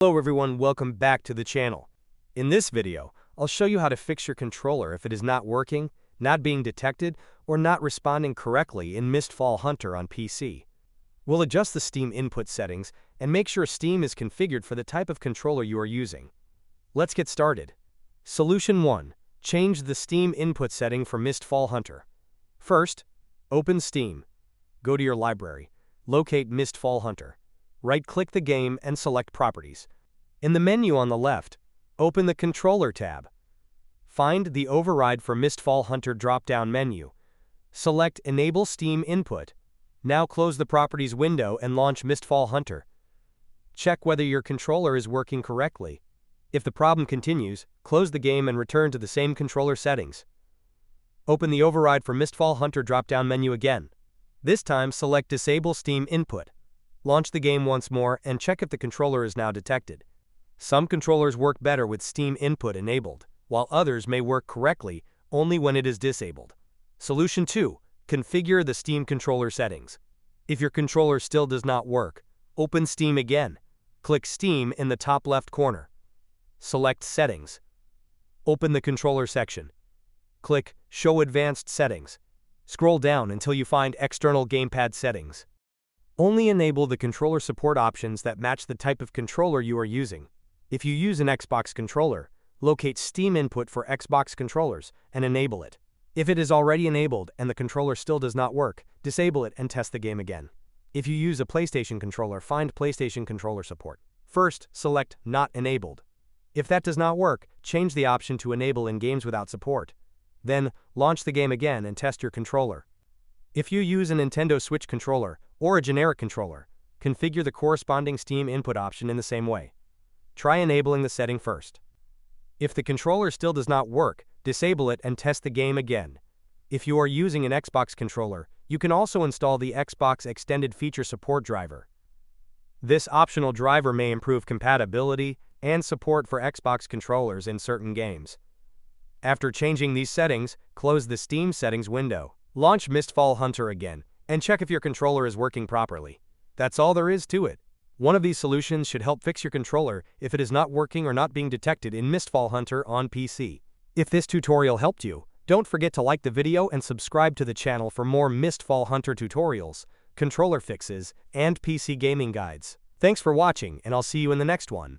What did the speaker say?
Hello everyone, welcome back to the channel. In this video, I'll show you how to fix your controller if it is not working, not being detected, or not responding correctly in Mistfall Hunter on PC. We'll adjust the Steam input settings and make sure Steam is configured for the type of controller you are using. Let's get started. Solution 1. Change the Steam input setting for Mistfall Hunter. First, open Steam. Go to your library. Locate Mistfall Hunter. Right-click the game and select Properties. In the menu on the left, open the Controller tab. Find the Override for Mistfall Hunter drop-down menu. Select Enable Steam Input. Now close the Properties window and launch Mistfall Hunter. Check whether your controller is working correctly. If the problem continues, close the game and return to the same controller settings. Open the Override for Mistfall Hunter drop-down menu again. This time, select Disable Steam Input. Launch the game once more and check if the controller is now detected. Some controllers work better with Steam input enabled, while others may work correctly only when it is disabled. Solution 2. Configure the Steam controller settings. If your controller still does not work, open Steam again. Click Steam in the top left corner. Select Settings. Open the controller section. Click Show Advanced Settings. Scroll down until you find External Gamepad Settings. Only enable the controller support options that match the type of controller you are using. If you use an Xbox controller, locate Steam input for Xbox controllers and enable it. If it is already enabled and the controller still does not work, disable it and test the game again. If you use a PlayStation controller, find PlayStation controller support. First, select Not Enabled. If that does not work, change the option to Enable in games without support. Then, launch the game again and test your controller. If you use a Nintendo Switch controller or a generic controller, configure the corresponding Steam input option in the same way. Try enabling the setting first. If the controller still does not work, disable it and test the game again. If you are using an Xbox controller, you can also install the Xbox Extended Feature Support driver. This optional driver may improve compatibility and support for Xbox controllers in certain games. After changing these settings, close the Steam settings window. Launch Mistfall Hunter again, and check if your controller is working properly. That's all there is to it. One of these solutions should help fix your controller if it is not working or not being detected in Mistfall Hunter on PC. If this tutorial helped you, don't forget to like the video and subscribe to the channel for more Mistfall Hunter tutorials, controller fixes, and PC gaming guides. Thanks for watching, and I'll see you in the next one.